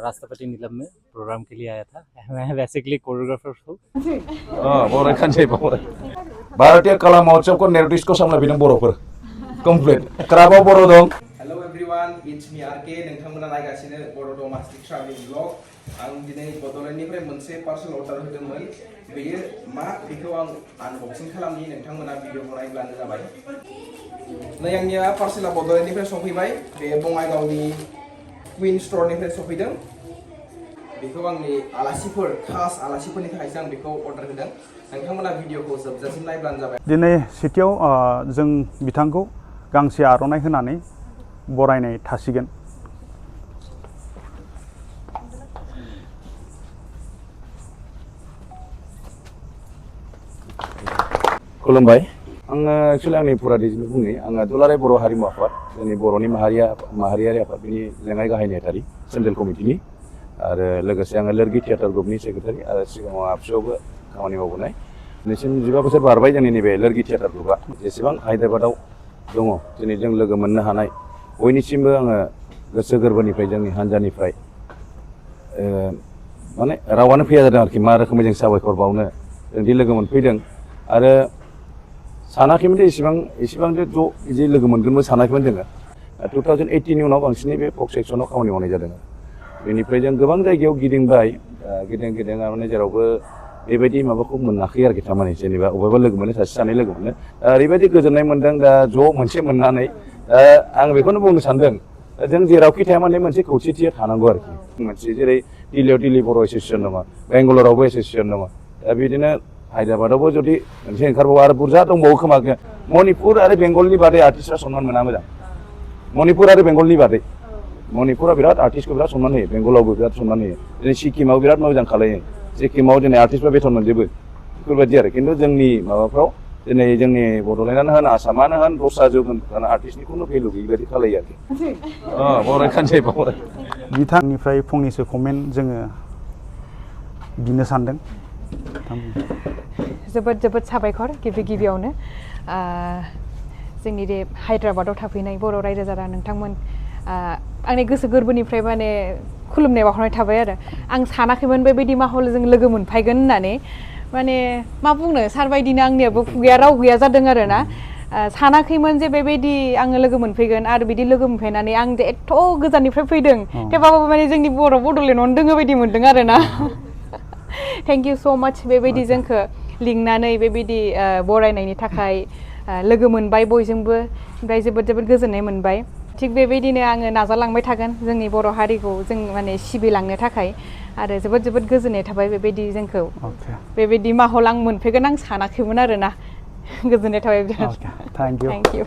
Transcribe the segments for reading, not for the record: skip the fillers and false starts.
राष्ट्रपति नीलम में प्रोग्राम के लिए आया था। मैं बेसिकली कोरियोग्राफर हूँ। बोराय खानसे भारतीय कला महोत्सव को निर्दिष्ट को सामना बिना बरोफोर कंप्लीट क्राबाव बरो दं। Hello everyone, it's me RK. नोंथांमोना नायगासिनो बड' डमास्टिक ट्राभेलिं ब्लग। आं दिनै बड'लेण्डनिफ्राय मोनसे पार्सेल अर्डार होदोंमोन। बेयो मा बेखौ आं आनबक्सिं खालामनि, नोंथांमोना भिडिअखौ नायब्लानो जाबाय। नै आंनिया पार्सेला बड'लेण्डनिफ्राय सफैबाय। बे बङाइगावनि क्वीन स्ट'रनिफ्राय सफैदों। बेखौ आंनि आलासिफोर खास आलासिफोरनि थाखायसो आं बेखौ अर्डार होदों। नोंथांमोना भिडिअखौ जोबजासिम नायब्लानो जाबाय। दिनै सेथियाव जों बिथांखौ गांसे आर'नाइ होनानै बरायनाय थासिगोन। खुलुमबाय। आङो एक्चुअली आंनि फुरा डिटेल्स बुङो। आङो दुलाराय बर' हारिमु आफाद, जोंनि बर'नि माहारियारि आफाद, बिनि लेङाइ गाहाय नेहाथारि सेन्ट्रेल कमिटिनि, आरो लोगोसे आङो लोरगि थियेटार ग्रुपनि सेक्रेटारि, आरो सिगाङाव आबसुआवबो खामानि मावबोनाय। दिनैसिम 15 बोसोर बारबाय जोंनि नैबे लोरगि थियेटार ग्रुपआ। जेसेबां हायद्राबादाव दङ दिनै जों लोगो मोननो हानाय बयनिसिमबो आङो गोसो गोरबोनिफ्राय जोंनि हान्जानिफ्राय माने रावानो फैया जादों आरोखि, मा रोखोमै जों साबायखर बावनो जोंदि लोगो मोनफैदों। आरो सानाखैमोन दे इसिबां ज' बिदि लोगो मोनगोनबो सानाखैमोन जोङो। 2018नि उनाव बांसिनै बे फक सेक्सनाव खामानि मावनाय जादों। बेनिफ्राय जों गोबां जायगायाव गिदिंबाय, गिदिं माने जेरावबो बेबायदि माबाखौ मोनाखै आरोखि, थारमाने जेनेबा अबेबा लोगो मोनो, सासे सानै लोगो मोनो, ओरैबायदि गोजोननाय मोनदों दा ज' मोनसे मोननानै। आं बेखौनो बुंनो सानदों, जों जेरावखि थाया माने मोनसे खौसेथिया थानांगौ आरोखि। मोनसे जेरै दिल्लीयाव दिल्ली बर' एस'सियेसन दङ, बेंगालरावबो एस'सियेसन दङ, दा बिदिनो हायद्राबादावबो जुदि मोनसे ओंखारबावो, आरो बुरजा दंबावो खोमा। मणिपुर आरो बेंगलनि बादै आर्टिस्टआ सनमान मोना मोजां। मणिपुर आरो बेंगलनि बादै मणिपुरा बिराद आर्टिस्टखौ बिराद सनमान होयो, बेंगलावबो बिराद सनमान होयो। दिनै सिक्किमाव बिराद मोजां खालायो, सिक्किमाव दिनै आर्टिस्टफ्रा बेथन मोनजोबो, बेफोरबायदि आरो। खिन्थु जोंनि माबाफ्राव दिनै जोंनि बड'लेण्डआनो होन, आसामानो होन, दस्रा जौगानो आर्टिस्टनि खुनु भेलु गैयि खालायो आरोखि। बराय खानसे बिथांनिफ्राय फंनैसो कमेन्ट जोङो बिनो सानदों। जोबोद साबायखर गिबियावनो जोंनि बे हायद्राबादाव थाफैनाय बर' रायजो जारा नोंथांमोन, आंनि गोसो गोरबोनिफ्राय माने खुलुमनाय बावहरनाय थाबाय आरो। आं सानाखैमोन बेबायदि माहौलजों लोगो मोनफैगोन होननानै। माने मा बुंनो, सारबायदिनो आंनियाबो खुगाया राव गैया जादों आरो ना। सानाखैमोन जे बेबायदि आङो लोगो मोनफैगोन, आरो बिदि लोगो मोनफैनानै आं जे एथ' गोजाननिफ्राय फैदों, थेवबाबो माने जोंनि बड'लेण्डआवनो दोङो बायदि मोनदों आरो ना। थेंक इउ स' माच बेबायदि जोंखौ लिंनानै बेबायदि बरायनायनि थाखाय। लोगो मोनबाय बयजोंबो, ओमफ्राय जोबोद गोजोननाय मोनबाय। थिग बेबायदिनो आङो नाजालांबाय थागोन जोंनि बर' हारिखौ जों माने सिबिलांनो थाखाय। आरो जोबोद गोजोननाय थाबाय बेबायदि जोंखौ बेबायदि माहौल आं मोनफैगोन आं सानाखैमोन आरो ना। गोजोननाय थाबाय बिराद। Thank you.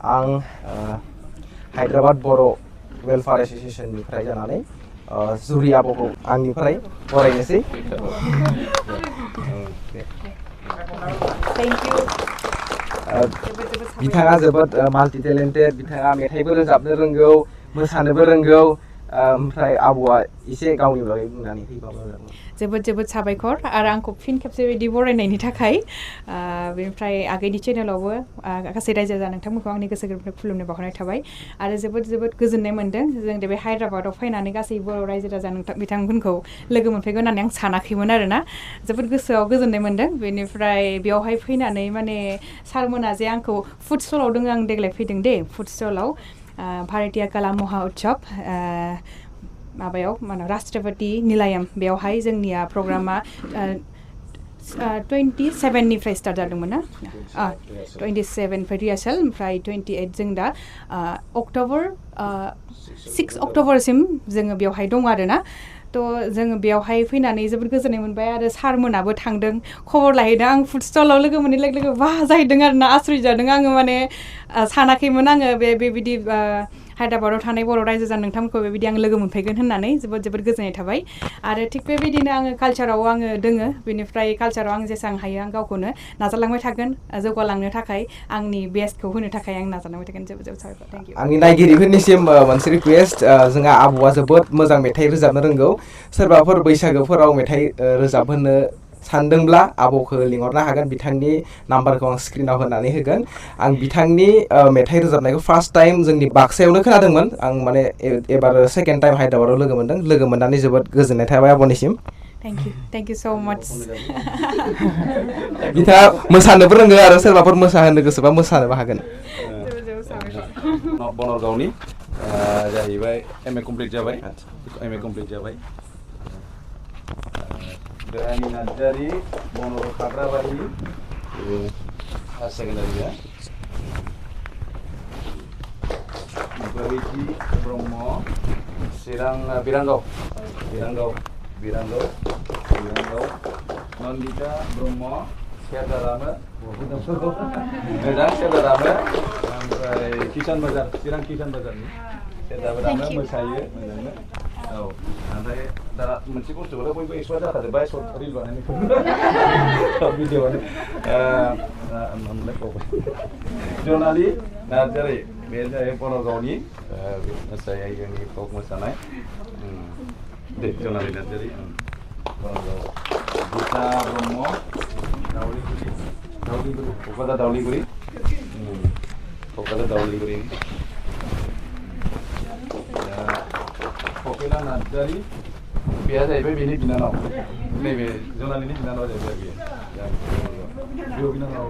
आं हायद्राबाद बर' वेलफेयार एस'सियेसननिफ्राय जानानै जुरि आब'खौ आंनिफ्राय बरायनोसै। बिथाङा जोबोद माल्टि टेलेन्टेड। बिथाङा मेथाइबो रोजाबनो रोंगौ, मोसानोबो रोंगौ। ओमफ्राय आब'आ एसे गावनि बागै बुंनानै होयोबा मोजां जागौमोन। जोबोद साबायखर आरो आंखौ फिन खेबसे बिदि बरायनायनि थाखाय। बेनिफ्राय आगैनि चेनेलावबो गासै रायजो राजा नोंथांमोनखौ आंनि गोसो गोरबोनिफ्राय खुलुमनाय बावहरनाय थाबाय। आरो जोबोद गोजोननाय मोनदों जों बे हायद्राबादाव फैनानै गासै बर' रायजो राजा बिथांमोनखौ लोगो मोनफैगोन होननानै आं सानाखैमोन आरो ना। जोबोद गोसोआव गोजोननाय मोनदों। बेनिफ्राय बेयावहाय फैनानै माने सारमोना जे आंखौ फुड स्टलाव दङ, आं देग्लाय फैदों दे फुड स्टलाव भारतीय कला महोत्सव माबायाव मा होनो राष्ट्रपति निलायम, बेवहाय जोंनिया प्रग्रामा 27निफ्राय स्टार्ट जादोंमोन ना। 27 रिहार्सेल, ओमफ्राय 28 जों दा 6 अक्ट'बरसिम जोङो बेवहाय दं आरो ना। थ' जोङो बेवहाय फैनानै जोबोद गोजोननाय मोनबाय। आरो सारमोनाबो थांदों, खबर लाहैदों। आं फुड स्टलाव लोगो मोननाय लोगो वाह जाहैदों आरो ना, आसरित जादों आङो। माने सानाखैमोन आङो बेबायदि हायद्राबादाव थानाय बर' रायजो जानो नोंथांमोनखौ बेबायदि आं लोगो मोनफैगोन होननानै जोबोद गोजोननाय थाबाय। आरो थिग बेबायदिनो आङो कालचाराव आङो दोङो। बेनिफ्राय कालचाराव आं जेसेबां हायो आं गावखौनो नाजालांबाय थागोन, जौगालांनो थाखाय आंनि बेस्टखौ होनो थाखाय आं नाजालांबाय थागोन। जोबोद साबायखर। Thank you. आंनि नायगिरिफोरनिसिम मोनसे रिकुवेस्ट, जोंहा आबौआ जोबोद मोजां मेथाइ रोजाबनो रोंगौ। सोरबाफोर बैसागोफोराव मेथाइ रोजाबहोनो सानदोंब्ला आब'खौ लिंहरनो हागोन बिथांनि नाम्बारखौ आं स्क्रिनाव होनानै होगोन आं बिथांनि मेथाइ रोजाबनायखौ फार्स्ट टाइम जोंनि बाक्सायावनो खोनादोंमोन आं माने एबार सेकेन्ड टाइम हायद्राबादाव लोगो मोनदों लोगो मोननानै जोबोद गोजोननाय थाबाय आब'निसिम Thank you so much. बिथाङा मोसानोबो रोंगो आरो सोरबाफोर मोसाहोनो गोसोबा मोसानोबो हागोन बनरगावनि जाहैबाय एम ए कमप्लिट जाबाय आंनि नार्जारि बनर खाग्राबारि हायार सेकेन्डारिया बोरैथि ब्रह्म चिरां बिरांगाव नन्दिता ब्रह्म सेरदारामो मोजां सेरदारामो ओमफ्राय किसान बाजार चिरां किसान बाजारनि सेरदारामो मोसायो मोजांनो औ ओमफ्राय दा मोनसे बुस्थुखौथ' बयबो एक्सपार्ट जाखाजोब्बाय सर्ट रिल बानायनायखौ भिडिअआनो जनालि नार्जारि बे जाहैबाय बनरगावनि मोसायो जोंनि फक मोसानाय दे जनालि नार्जारि बनरगाव गीता ब्रह्म क'क्राझार दावलिगुरि कपिला नार्जारि बेहा जाहैबाय बेनि बिनानाव नैबे जनालिनि बिनानाव जाहैबाय बेयो बिनानाव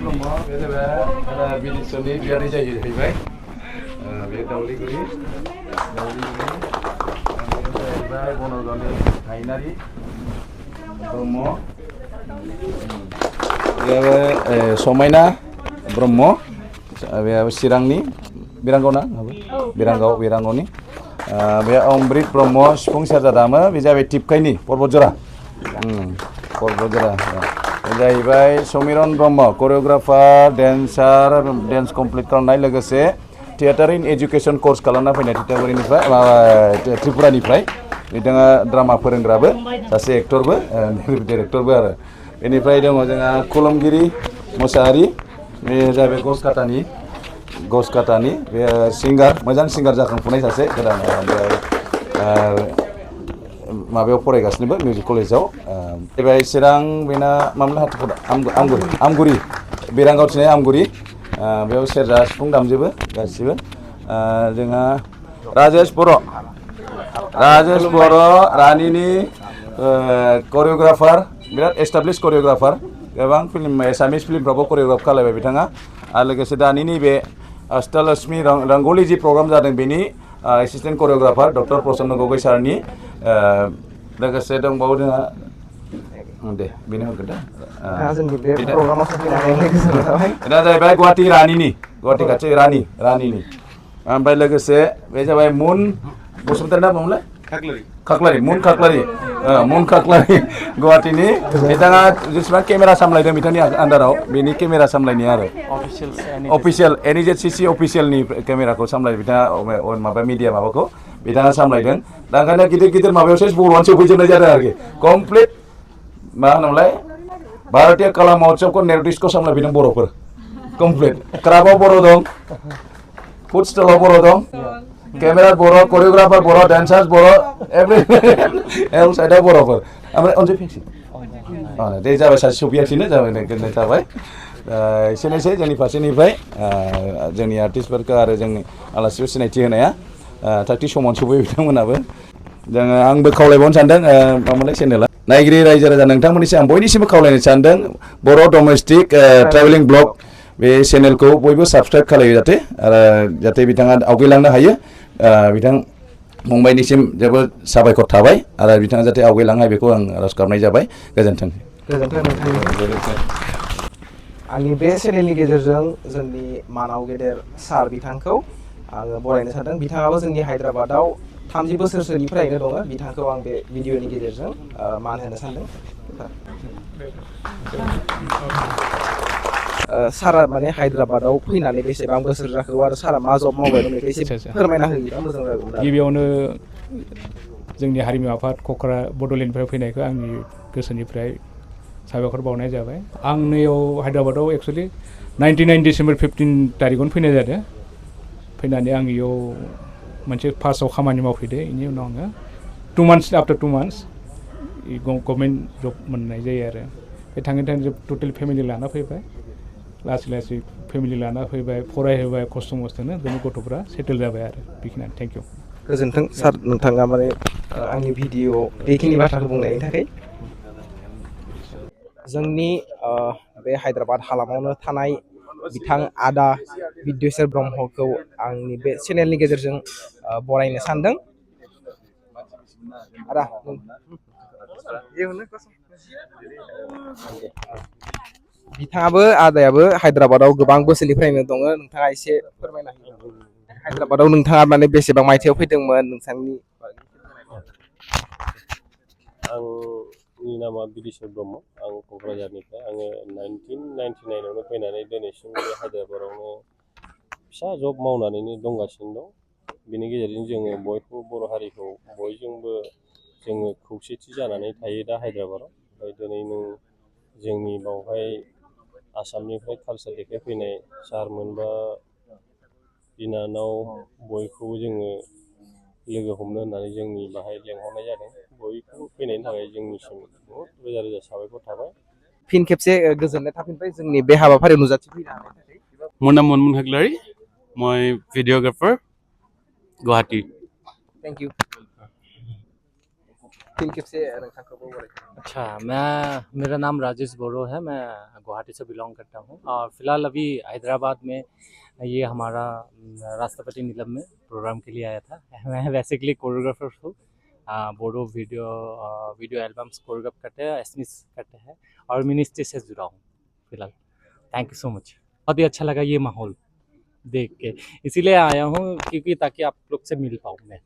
ब्रह्म बे जाहैबाय बिदिसरनि बियादै जाहैबाय बे दावलिगुरि जाहैबाय बनरगावनि हायनारि ब्रह्म बेयाव समायना ब्रह्म बेयाव चिरांनि बिरांगाव ना बिरांगावनि बे अमृत ब्रह्म सिफुं सेरजा दामो बे जाबाय टिपकाइनि पर्बतजरा बे जाहैबाय Samiran Brahma choreographer dance complete खालामनाय लोगोसे थियेटार इन एजुकेसन कर्स खालामना फैनाय त्रिपुरानिफ्राय बिथाङा ड्रामा फोरोंग्राबो सासे एक्टरबो डिरेक्टरबो आरो बेनिफ्राय दङ जोंहा खुलुमगिरि मोसाहारि बे जाहैबाय गसकाटानि बे सिंगार मोजां सिंगार जाखांफुनाय सासे गोदान माबायाव फरायगासिनोबो मिउजिक कलेजाव बेबाय चिरां बेना मामोन आमगुरि बिरांगाव थिनाय आमगुरि बेयाव सेरजा सिफुं दामजोबो गासिबो जोंहा राजेश बर' रानिनि करिय'ग्राफार बिराद एस्टाब्लिश करिय'ग्राफार गोबां फिल्म एसामिस फिल्मफ्रावबो करिय'ग्राफ खालामबाय बिथाङा आरो लोगोसे दानि नैबे अस्टालक्ष्मी रंग'लि जि प्रग्राम जादों बेनि एसिस्टेन्ट करिय'ग्राफार डक्टर प्रसन्न गगৈ सारनि लोगोसे दंबावो जोंहा दे बेनो होगोन दा जाहैबाय गुवाहाटि खाथि रानिनि ओमफ्राय लोगोसे बे जाबाय मुन बसुमतारी ना बुङोमोनलाय खाख्लारि मुन खाख्लारि गुवाहाटिनि बिथाङा जेसेबां केमेरा सामलायदों बिथांनि आन्दाराव बेनि केमेरा सामलायनाय आरो अफिसियेल NEZCC अफिसियेलनि केमेराखौ सामलाय बिथाङा माबा मिडिया माबाखौ बिथाङा सामलायदों दा ओंखायनो गिदिर माबायावसो बर'आनो सौफैजोबनाय जादों आरोखि कमप्लिट मा होनोमोनलाय भारतीय कला महोत्सवखौ नेरडिस्कखौ सामलायफैदों बर'फोर कमप्लिट क्राबाव बर' दं फुड स्टलाव बर' दं केमेरा बर' करिय'ग्राफार बर' डान्सार्स बर' एभ्रि साइडआव बर'फोर ओमफ्राय अनजय फेंसि दे जाबाय सासे सफैयाखैनो जाबाय गोजोननाय थाबाय एसेनोसै जोंनि फारसेनिफ्राय जोंनि आर्टिस्टफोरखौ आरो जोंनि आलासिफोर सिनायथि होनाया थागथि समाव सफैयो बिथांमोनाबो जोङो आंबो खावलायबावनो सानदों मामोनलाय चेनेला नायगिरि रायजो राजा नोंथांमोननिसिम आं बयनिसिमबो खावलायनो सानदों बर' डमेस्टिक ट्रेभेलिं ब्लग बे चेनेलखौ बयबो साबस्क्राइब खालायो जाहाथे बिथाङा आवगायलांनो हायो बिथां फंबायनिसिम जोबोद साबायखर थाबाय आरो बिथाङा जाहाथे आवगायलांनो हायो बेखौ आं आरज गाबनाय जाबाय गोजोन्थों आंनि बे चेनेलनि गेजेरजों जोंनि मानाव गेदेर सार बिथांखौ आङो बरायनो सानदों बिथाङाबो जोंनि हायद्राबादाव 30 बोसोरसोनिफ्रायनो दङ बिथांखौ आं बे भिडिअनि गेजेरजों मान होनो सानदों सारा माने हायद्राबादाव फैनानै बेसेबां बोसोर जाखो आरो सारा मा जब मावबाय दं बेखौ एसे फोरमायना होयोबा मोजां जागौमोन गिबियावनो जोंनि हारिमु आफाद क'क्राझार बड'लेण्डनिफ्राय फैनायखौ आंनि गोसोनिफ्राय साबायखर बावनाय जाबाय आं नैयाव हायद्राबादाव एक्सुवेलि 1999 डिसेम्बर 15 तारिखआवनो फैनाय जादों फैनानै आं इयाव मोनसे फार्स्टआव खामानि मावफैदो बेनि उनाव आङो 2 months after 2 months गभर्नमेन्ट जब मोननाय जायो आरो बे थाङै थाङै टटेल फेमिलि लाना फैबाय लासै लासै फेमिलि लाना फैबाय फरायहोबाय खस्थ' मस्थ'नो दिनै गथ'फ्रा सेटेल जाबाय आरो बेखिनियानो थेंक इउ गोजोन्थों सार नोंथाङा माने आंनि भिडिअ बेखिनि बाथ्राखौ बुंनायनि थाखाय जोंनि बे हायद्राबाद हालामावनो थानाय बिथां आदा बिद्वेश्वर ब्रह्मखौ आंनि बे चेनेलनि गेजेरजों बरायनो सानदों आदा बिथाङाबो आदायाबो हायद्राबादाव गोबां बोसोरनिफ्रायनो दङ नोंथाङा एसे फोरमायना हो हायद्राबादाव नोंथाङा माने बेसेबां मायथाइयाव फैदोंमोन नोंथांनि आंनि नामा बिदिस्वर ब्रह्म आं क'क्राझारनिफ्राय आङो 1999 आवनो फैनानै दिनैसिम बे हायद्राबादावनो फिसा जब मावनानैनो दंगासिनो दं बेनि गेजेरजों जोङो बयखौबो बर' हारिखौ बयजोंबो जोङो खौसेथि जानानै थायो दा हायद्राबादाव ओमफ्राय दिनै नों जोंनि बावहाय आसामनिफ्राय कालसार देखायफैनाय सारमोन बा बिनानाव बयखौबो जोङो लोगो हमनो होननानै जोंनि बाहाय लेंहरनाय जादों बयखौबो फैनायनि थाखाय जोंनिसिम बहुद रोजा रोजा साबायखर थाबाय फिन खेबसे गोजोननाय थाफिनबाय जोंनि बे हाबाफारियाव नुजाथिफैनो हानायनि थाखाय মোৰ নাম মনমোহন হেগলাৰী মই ভিডিঅ'গ্ৰাফাৰ গুৱাহাটী थैंक यू फिन खेबसे नोंथांखौबो अच्छा मेरा नाम राजेश बोरो है मैं गुवाहाटी से बिलोंग करता हूँ और फिलहाल अभी हैदराबाद में ये हमारा राष्ट्रपति नीलम में प्रोग्राम के लिए आया था मैं बेसिकली कोरियोग्राफर हूँ बोडो वीडियो एल्बम्स कोरियोग्राफ करते हैं एसमिस करते हैं और मिनिस्ट्री से जुड़ा हूँ फिलहाल थैंक यू सो मच बहुत ही अच्छा लगा ये माहौल देख के इसीलिए आया हूँ क्योंकि ताकि आप लोग से मिल पाऊँ मैं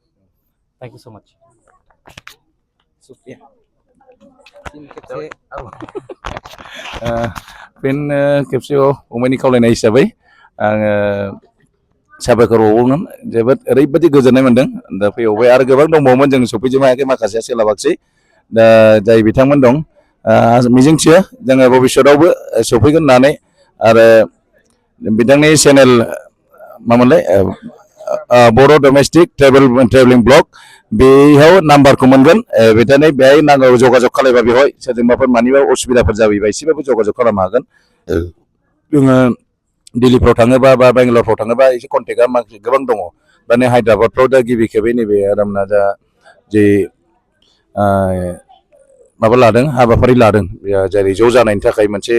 थैंक यू सो मच शुक्रिया फिन खेबसे फिन खेबसेयाव फंबायनि खावलायनाय हिसाबै आङो साबायखर बावगोन जोबोद ओरैबायदि गोजोननाय मोन्दों दा फैबावबाय आरो गोबां दंबावोमोन जों सफैजोबनो हायाखै माखासेया सोलाबाखिसै दा जाय बिथांमोन दं मिजिंथियो जोङो भबिष्यतआवबो सफैगोन होननानै आरो बिथांनि चेनेल मामोनलाय बर' डमेस्टिक ट्रेभेलिं ब्लग बेयाव नाम्बारखौ मोनगोन बिदिनो बेहाय नांगौ जगाजग खालामबा बेवहाय सोरजोंबाफोर मानिबा उसुबिदाफोर जायोबा एसेबाबो जगाजग खालामनो हागोन जोङो दिल्लीफ्राव थाङोबा बा बेंगालरफ्राव थाङोबा एसे कन्टेक्टआ गोबां दङ दा नै हायद्राबादफ्राव दा गिबि खेबै नैबे आरामना दा जे माबा लादों हाबाफारि लादों जेरै ज' जानायनि थाखाय मोनसे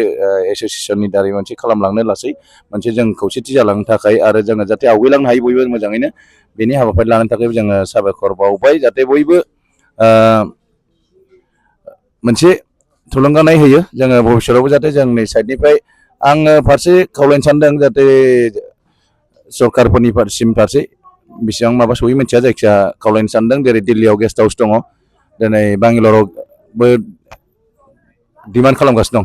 एस'सियेसननि दारै मोनसे खालामलांनो लासै मोनसे जों खौसेथि जालांनो थाखाय आरो जोङो जाहाथे आवगायलांनो हायो बयबो मोजाङैनो बेनि हाबाफारि लानो थाखाय जोङो साबायखर बावबाय जाहाथे बयबो मोनसे थुलुंगानाय होयो जोङो भबिष्यतआवबो जाहाथे जोंनि साइडनिफ्राय आङो फारसे खावलायनो सानदों जाहाथे सरकारफोरनि फारसे बेसेबां माबा सहै मिथिया जायखिया खावलायनो सानदों जेरै दिल्लीयाव गेस्ट हाउस दङ दिनै बांगालरावबो डिमान्ड खालामगासिनो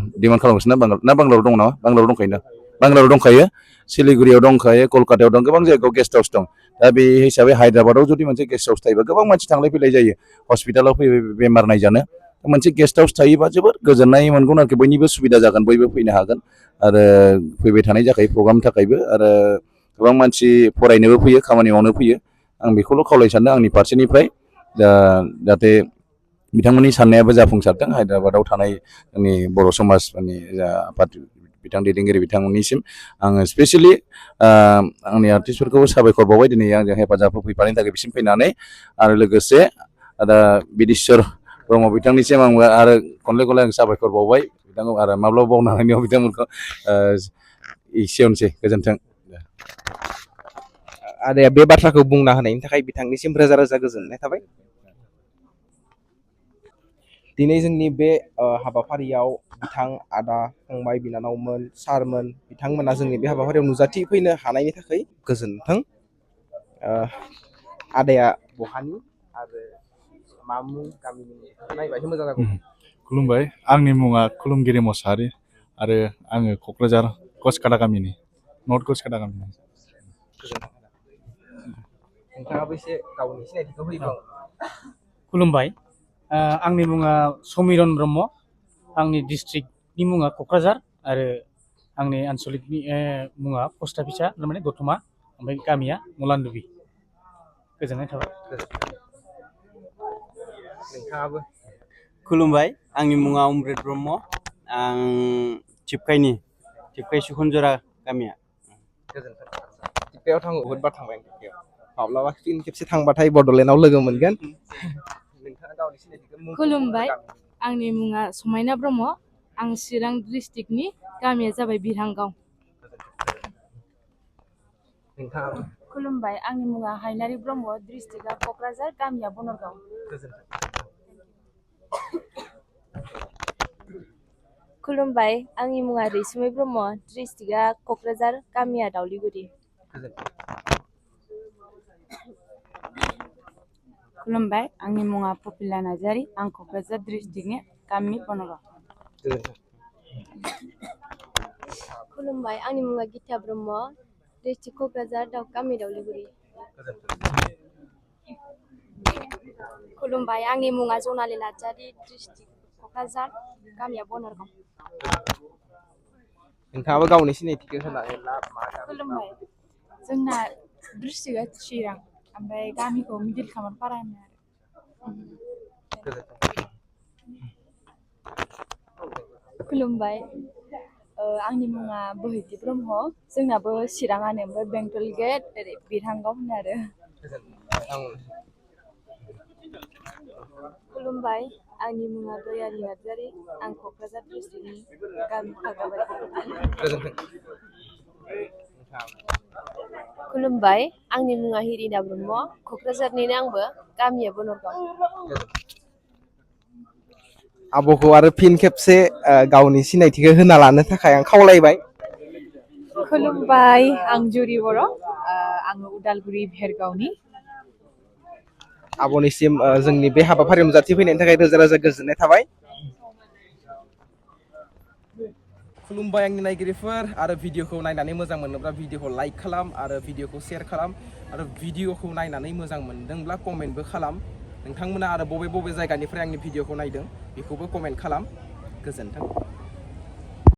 ना बांगालराव दङ नामा बांगालराव दंखायो ना बांगालराव दंखायो सिलिगुरियाव दंखायो कलकातायाव दं गोबां जायगायाव गेस्ट हाउस दं दा बे हिसाबै हायद्राबादाव जुदि मोनसे गेस्ट हाउस थायोबा गोबां मानसि थांलाय फैलाय जायो हस्पिटालाव फैबाय बेमार नायजानो मोनसे गेस्ट हाउस थायोबा जोबोर गोजोननाय मोनगोन आरोखि बयनिबो सुबिदा जागोन बयबो फैनो हागोन आरो फैबाय थानाय जाखायो प्रग्रामनि थाखायबो आरो गोबां मानसि फरायनोबो फैयो खामानि मावनो फैयो आं बेखौल' खावलायनो सानदों आंनि फारसेनिफ्राय जाहाथे बिथांमोननि साननायाबो जाफुंसारदों हायद्राबादाव थानाय जोंनि बर' समाजनि जा आफाद बिथां दैदेनगिरि बिथांमोननिसिम आङो स्पेसियेलि आंनि आर्टिस्टफोरखौबो साबायखर बावबाय दिनै आंजों हेफाजाब होफैफानायनि थाखाय बिसिम फैनानै आरो लोगोसे दा बिदिस्वर ब्रह्म बिथांनिसिम आंबो आरो खनले आं साबायखर बावबाय बिथांखौ आरो माब्लाबा बावनो हानायनियाव बिथांमोनखौ एसेयावनोसै गोजोन्थों आदाया बे बाथ्राखौ बुंना होनायनि थाखाय बिथांनिसिम रोजा रोजा गोजोननाय थाबाय दिनै जोंनि बे हाबाफारियाव बिथां आदा फंबाय बिनानावमोन सारमोन बिथांमोना जोंनि बे हाबाफारियाव नुजाथिफैनो हानायनि थाखाय गोजोन्थों आदाया बहानि आरो मा मुं गामिनि नायबा एसे मोजां जागौ खुलुमबाय आंनि मुङा खुलुमगिरि मोसाहारि आरो आङो क'क्राझार कचकाटा गामिनि नर्थ कचकाटा गामिनि नोंथाङाबो एसे गावनि सिनायथिखौ होयोब्ला खुलुमबाय आंनि मुङा समिरन ब्रह्म आंनि डिस्ट्रिक्टनि मुङा क'क्राझार आरो आंनि आनसलिकनि मुङा पस्ट अफिसा माने दतमा ओमफ्राय गामिया मलानदुबि गोजोननाय थाबाय नोंथाङाबो खुलुमबाय आंनि मुङा अमृत ब्रह्म आं टिपकाइ सुखनजरा गामिया गोजोन्थों टिपकाइआव थाङो बहुद बार थांबाय आं टिपकाइआव माब्लाबा फिन खेबसे थांबाथाय बड'लेण्डआव लोगो मोनगोन नोंथाङा गावनि सिनायथिखौ खुलुमबाय आंनि मुङा समायना ब्रह्म आं चिरां डिस्ट्रिक्टनि गामिया जाबाय बिरहांगाव नोंथाङाबो खुलुमबाय आंनि मुङा हायनारि ब्रह्म डिस्ट्रिक्टआ क'क्राझार गामिया बनरगाव खुलुमबाय आंनि मुङा रैसुमै ब्रह्म डिस्ट्रिक्टआ क'क्राझार गामिया दावलिगुरि खुलुमबाय आंनि मुङा पपिला नार्जारी आं क'क्राझार डिस्ट्रिक्टनि गामि बनरगाव खुलुमबाय आंनि मुङा गिता ब्रह्म डिस्ट्रिक्ट क'क्राझार गामि दावलिगुरि खुलुमबाय आंनि मुङा जनालि नार्जारी डिस्ट्रिक्ट क'क्राझार गामिया बनरगाव नोंथाङाबो गावनि सिनायथिखौ होनानै ला खुलुमबाय जोंना डिस्ट्रिक्टआ चिरां ओमफ्राय गामिखौ मिडिल खामारपारा होनो आरो खुलुमबाय आंनि मुङा बोहैथि ब्रह्म जोंनाबो चिराङानो ओमफ्राय बेंटल गेट ओरै बिरहांगाव होनो आरो खुलुमबाय आंनि मुङा दयानि नार्जारी आं क'क्राझार डिस्ट्रिक्टनि गामि खाग्राबारि खुलुमबाय आंनि मुङा हिरिना ब्रह्म क'क्राझारनिनो आंबो गामिया बनरगाव आब'खौ आरो फिन खेबसे गावनि सिनायथिखौ होना लानो थाखाय आं खावलायबाय खुलुमबाय आं जुरि बर' आङो उदालगुरि भेरगावनि आब'निसिम जोंनि बे हाबाफारियाव नुजाथिफैनायनि थाखाय रोजा रोजा गोजोननाय थाबाय खुलुमबाय आंनि नायगिरिफोर आरो भिडिअखौ नायनानै मोजां मोनोब्ला भिडिअखौ लाइक खालाम आरो भिडिअखौ शेयार खालाम आरो भिडिअखौ नायनानै मोजां मोनदोंब्ला कमेन्टबो खालाम नोंथांमोना आरो बबे बबे जायगानिफ्राय आंनि भिडिअखौ नायदों बेखौबो कमेन्ट खालाम गोजोन्थों